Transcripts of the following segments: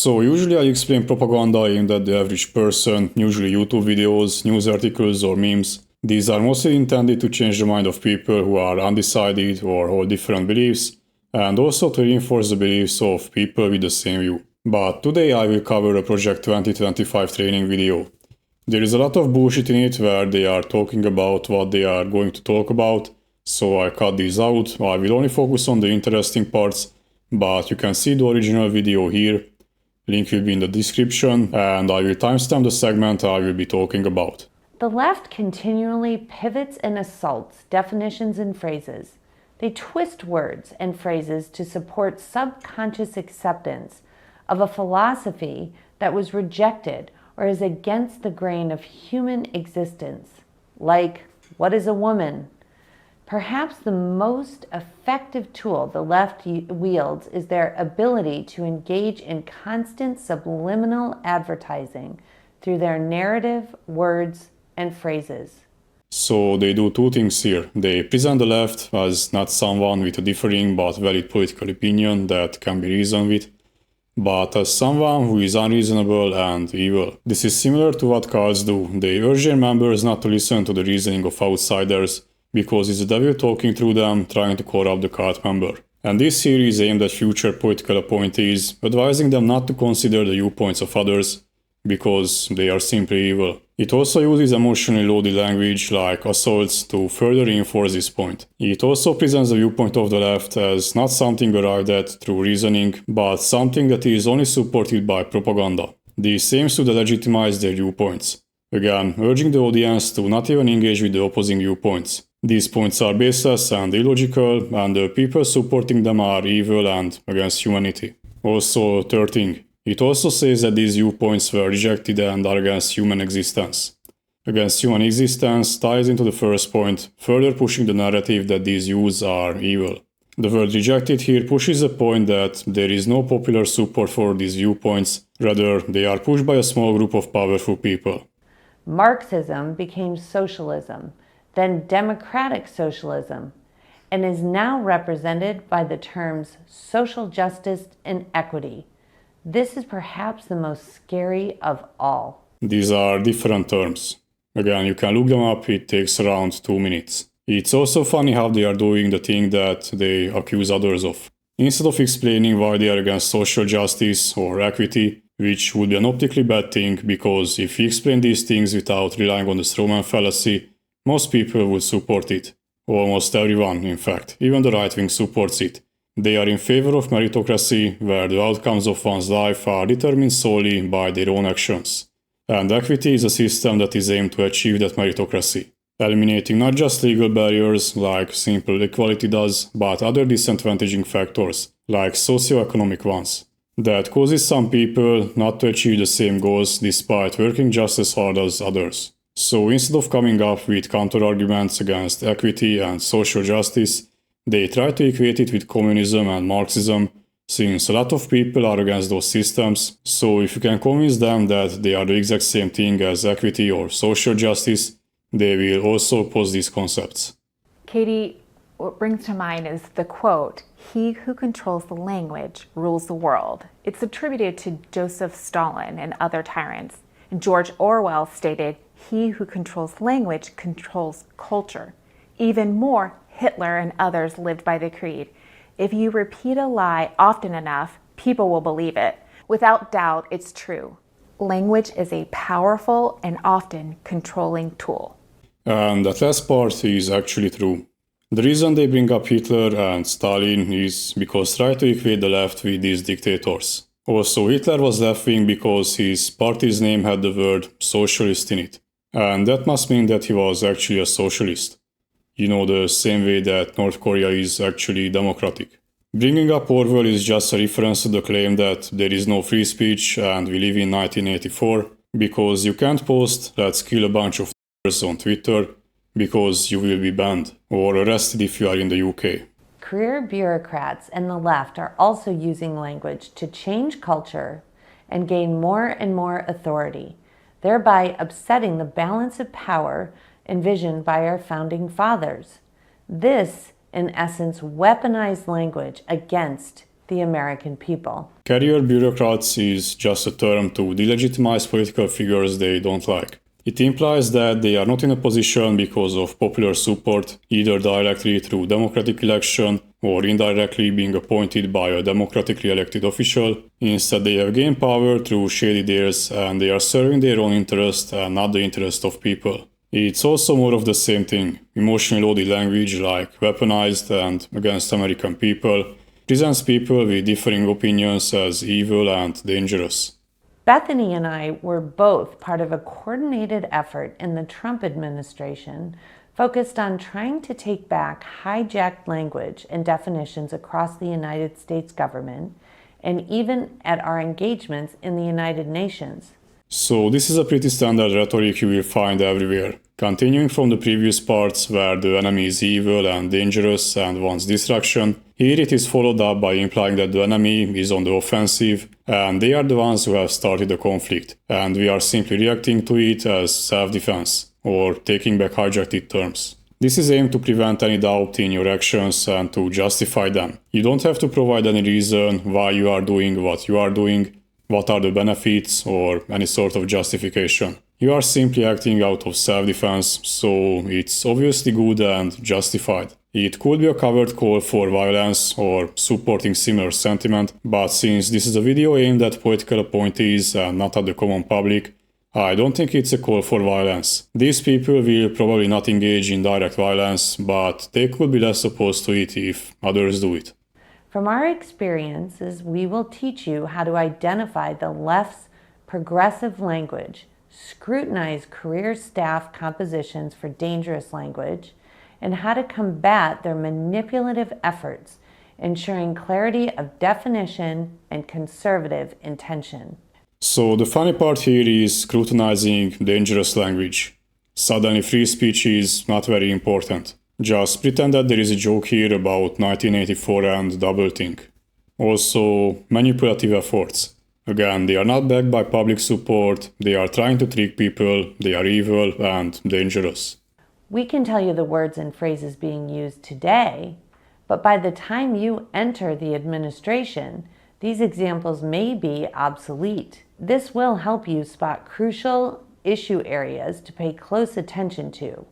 So usually I explain propaganda aimed at the average person, usually YouTube videos, news articles or memes. These are mostly intended to change the mind of people who are undecided or hold different beliefs, and also to reinforce the beliefs of people with the same view. But today I will cover a Project 2025 training video. There is a lot of bullshit in it where they are talking about what they are going to talk about, so I cut these out. I will only focus on the interesting parts, but you can see the original video here. Link will be in the description, and I will timestamp the segment I will be talking about. The left continually pivots and assaults definitions and phrases. They twist words and phrases to support subconscious acceptance of a philosophy that was rejected or is against the grain of human existence, like, what is a woman? Perhaps the most effective tool the left wields is their ability to engage in constant subliminal advertising through their narrative, words, and phrases. So they do two things here. They present the left as not someone with a differing but valid political opinion that can be reasoned with, but as someone who is unreasonable and evil. This is similar to what cults do. They urge their members not to listen to the reasoning of outsiders, because it's the devil talking through them, trying to corrupt the cult member. And this series is aimed at future political appointees, advising them not to consider the viewpoints of others, because they are simply evil. It also uses emotionally loaded language like assaults to further reinforce this point. It also presents the viewpoint of the left as not something arrived at through reasoning, but something that is only supported by propaganda. This aims to delegitimize their viewpoints, again urging the audience to not even engage with the opposing viewpoints. These points are baseless and illogical, and the people supporting them are evil and against humanity. Also, third thing, it also says that these viewpoints were rejected and are against human existence. Against human existence ties into the first point, further pushing the narrative that these views are evil. The word rejected here pushes the point that there is no popular support for these viewpoints, rather they are pushed by a small group of powerful people. Marxism became socialism, then democratic socialism, and is now represented by the terms social justice and equity. This is perhaps the most scary of all. These are different terms. Again, you can look them up, it takes around 2 minutes. It's also funny how they are doing the thing that they accuse others of. Instead of explaining why they are against social justice or equity, which would be an optically bad thing, because if you explain these things without relying on the strawman fallacy, most people would support it. Almost everyone, in fact. Even the right wing supports it. They are in favor of meritocracy, where the outcomes of one's life are determined solely by their own actions. And equity is a system that is aimed to achieve that meritocracy, eliminating not just legal barriers like simple equality does, but other disadvantaging factors, like socioeconomic ones, that causes some people not to achieve the same goals despite working just as hard as others. So instead of coming up with counter-arguments against equity and social justice, they try to equate it with communism and Marxism, since a lot of people are against those systems. So if you can convince them that they are the exact same thing as equity or social justice, they will also oppose these concepts. Katie, what brings to mind is the quote, "He who controls the language rules the world." It's attributed to Joseph Stalin and other tyrants. And George Orwell stated, "He who controls language controls culture." Even more, Hitler and others lived by the creed. If you repeat a lie often enough, people will believe it. Without doubt, it's true. Language is a powerful and often controlling tool. And that last part is actually true. The reason they bring up Hitler and Stalin is because try to equate the left with these dictators. Also, Hitler was left-wing because his party's name had the word socialist in it. And that must mean that he was actually a socialist. You know, the same way that North Korea is actually democratic. Bringing up Orwell is just a reference to the claim that there is no free speech and we live in 1984, because you can't post "let's kill a bunch of on Twitter because you will be banned or arrested if you are in the UK. Career bureaucrats and the left are also using language to change culture and gain more and more authority, thereby upsetting the balance of power envisioned by our founding fathers. This, in essence, weaponized language against the American people. Career bureaucrats is just a term to delegitimize political figures they don't like. It implies that they are not in a position because of popular support, either directly through democratic election or indirectly being appointed by a democratically elected official. Instead, they have gained power through shady deals and they are serving their own interest and not the interest of people. It's also more of the same thing. Emotionally loaded language like weaponized and against American people presents people with differing opinions as evil and dangerous. Bethany and I were both part of a coordinated effort in the Trump administration focused on trying to take back hijacked language and definitions across the United States government and even at our engagements in the United Nations. So this is a pretty standard rhetoric you will find everywhere. Continuing from the previous parts where the enemy is evil and dangerous and wants destruction, here it is followed up by implying that the enemy is on the offensive and they are the ones who have started the conflict, and we are simply reacting to it as self-defense, or taking back hijacked terms. This is aimed to prevent any doubt in your actions and to justify them. You don't have to provide any reason why you are doing what you are doing, what are the benefits, or any sort of justification. You are simply acting out of self-defense, so it's obviously good and justified. It could be a covered call for violence or supporting similar sentiment, but since this is a video aimed at political appointees and not at the common public, I don't think it's a call for violence. These people will probably not engage in direct violence, but they could be less opposed to it if others do it. From our experiences, we will teach you how to identify the left's progressive language, scrutinize career staff compositions for dangerous language, and how to combat their manipulative efforts, ensuring clarity of definition and conservative intention. So the funny part here is scrutinizing dangerous language. Suddenly free speech is not very important. Just pretend that there is a joke here about 1984 and doublethink. Also, manipulative efforts. Again, they are not backed by public support, they are trying to trick people, they are evil and dangerous. We can tell you the words and phrases being used today, but by the time you enter the administration, these examples may be obsolete. This will help you spot crucial issue areas to pay close attention to.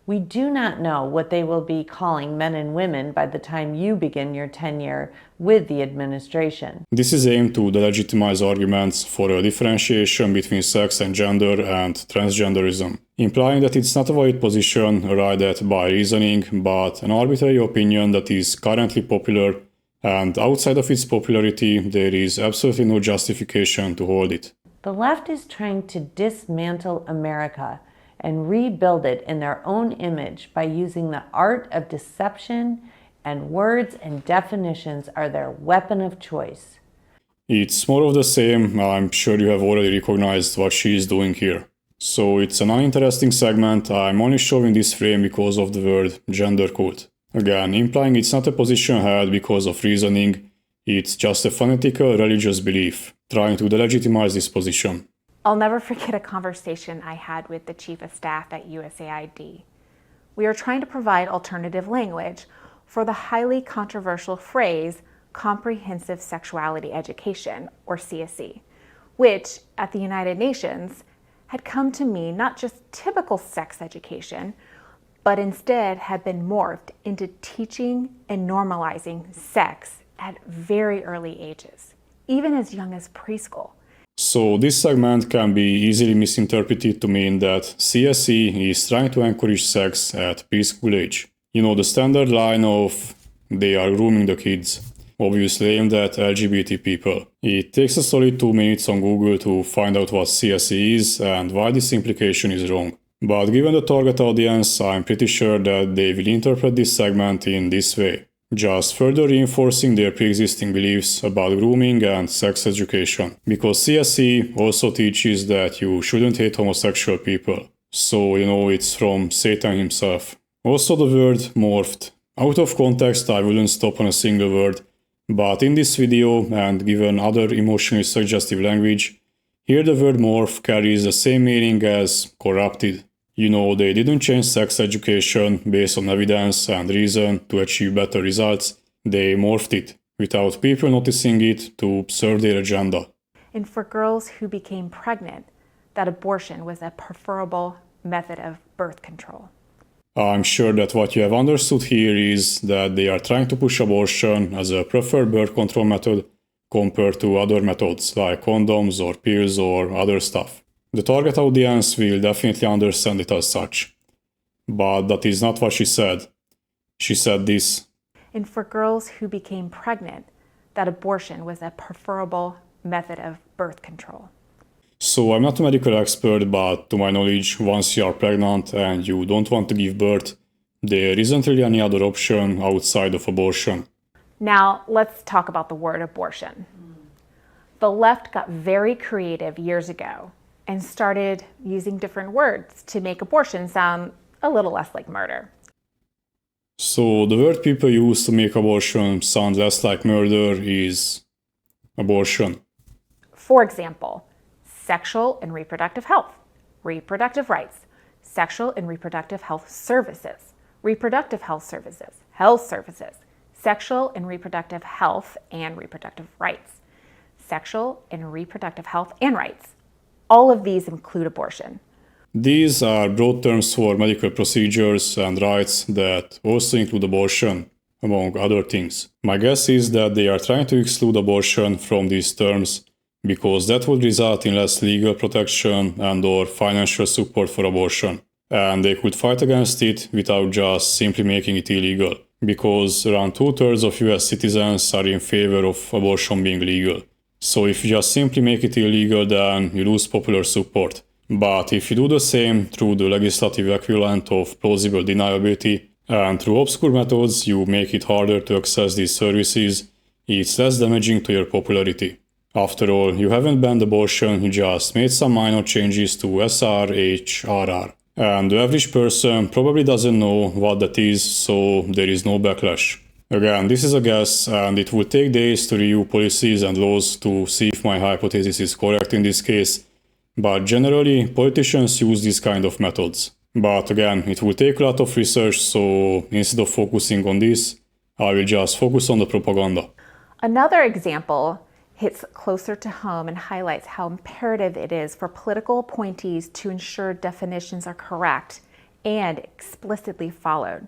We do not know what they will be calling men and women by the time you begin your tenure with the administration. This is aimed to delegitimize arguments for a differentiation between sex and gender and transgenderism, implying that it's not a valid position arrived at by reasoning, but an arbitrary opinion that is currently popular, and outside of its popularity, there is absolutely no justification to hold it. The left is trying to dismantle America and rebuild it in their own image by using the art of deception, and words and definitions are their weapon of choice. It's more of the same. I'm sure you have already recognized what she is doing here. So it's an uninteresting segment. I'm only showing this frame because of the word gender cult. Again, implying it's not a position held because of reasoning, it's just a fanatical religious belief, trying to delegitimize this position. I'll never forget a conversation I had with the Chief of Staff at USAID. We are trying to provide alternative language for the highly controversial phrase Comprehensive Sexuality Education, or CSE, which at the United Nations had come to mean not just typical sex education, but instead had been morphed into teaching and normalizing sex at very early ages, even as young as preschool. So this segment can be easily misinterpreted to mean that CSE is trying to encourage sex at preschool age. You know, the standard line of they are grooming the kids, obviously aimed at LGBT people. It takes a solid 2 minutes on Google to find out what CSE is and why this implication is wrong. But given the target audience, I'm pretty sure that they will interpret this segment in this way, just further reinforcing their pre-existing beliefs about grooming and sex education, because CSE also teaches that you shouldn't hate homosexual people. So, it's from Satan himself. Also the word morphed. Out of context, I wouldn't stop on a single word, but in this video, and given other emotionally suggestive language, here the word morph carries the same meaning as corrupted. They didn't change sex education based on evidence and reason to achieve better results, they morphed it. without people noticing it to serve their agenda. And for girls who became pregnant, that abortion was a preferable method of birth control. I'm sure that what you have understood here is that they are trying to push abortion as a preferred birth control method compared to other methods like condoms or pills or other stuff. The target audience will definitely understand it as such. But that is not what she said. She said this. And for girls who became pregnant, that abortion was a preferable method of birth control. So I'm not a medical expert, but to my knowledge, once you are pregnant and you don't want to give birth, there isn't really any other option outside of abortion. Now, let's talk about the word abortion. The left got very creative years ago and started using different words to make abortion sound a little less like murder. So the word people use to make abortion sound less like murder is abortion. For example, sexual and reproductive health, reproductive rights, sexual and reproductive health services, reproductive health services, sexual and reproductive health and reproductive rights, sexual and reproductive health and rights. All of these include abortion. These are broad terms for medical procedures and rights that also include abortion, among other things. My guess is that they are trying to exclude abortion from these terms because that would result in less legal protection and/or financial support for abortion. And they could fight against it without just simply making it illegal, because around 2/3 of US citizens are in favor of abortion being legal. So if you just simply make it illegal, then you lose popular support. But if you do the same through the legislative equivalent of plausible deniability, and through obscure methods you make it harder to access these services, it's less damaging to your popularity. After all, you haven't banned abortion, you just made some minor changes to SRHRR. And the average person probably doesn't know what that is, so there is no backlash. Again, this is a guess, and it will take days to review policies and laws to see if my hypothesis is correct in this case. But generally, politicians use these kind of methods. But again, it will take a lot of research, so instead of focusing on this, I will just focus on the propaganda. Another example hits closer to home and highlights how imperative it is for political appointees to ensure definitions are correct and explicitly followed.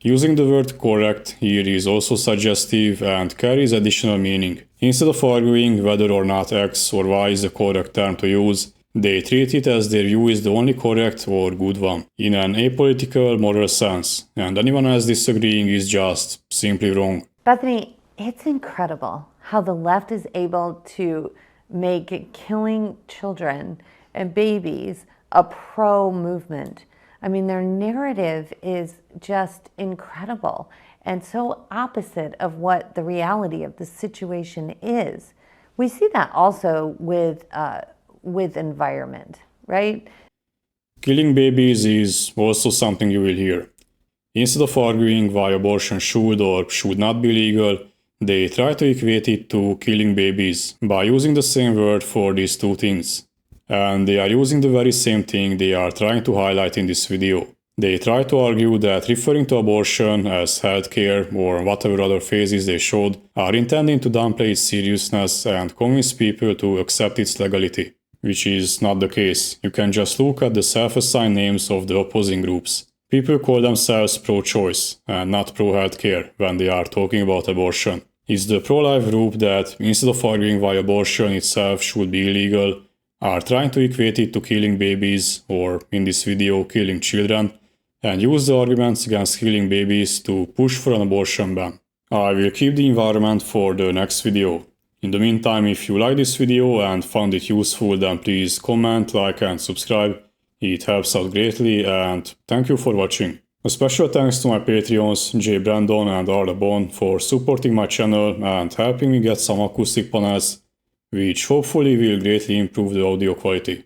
Using the word correct here is also suggestive and carries additional meaning. Instead of arguing whether or not X or Y is the correct term to use, they treat it as their view is the only correct or good one, in an apolitical, moral sense, and anyone else disagreeing is just simply wrong. Bethany, it's incredible how the left is able to make killing children and babies a pro-movement. I mean, their narrative is just incredible and so opposite of what the reality of the situation is. We see that also with environment, right? Killing babies is also something you will hear. Instead of arguing why abortion should or should not be legal, they try to equate it to killing babies by using the same word for these two things. And they are using the very same thing they are trying to highlight in this video. They try to argue that referring to abortion as healthcare or whatever other phrases they showed are intending to downplay its seriousness and convince people to accept its legality, which is not the case. You can just look at the self-assigned names of the opposing groups. People call themselves pro-choice and not pro-healthcare when they are talking about abortion. It's the pro-life group that, instead of arguing why abortion itself should be illegal, are trying to equate it to killing babies, or in this video, killing children, and use the arguments against killing babies to push for an abortion ban. I will keep the environment for the next video. In the meantime, if you like this video and found it useful, then please comment, like and subscribe. It helps out greatly, and thank you for watching. A special thanks to my Patreons, J. Brandon and Arda Bon, for supporting my channel and helping me get some acoustic panels, which hopefully will greatly improve the audio quality.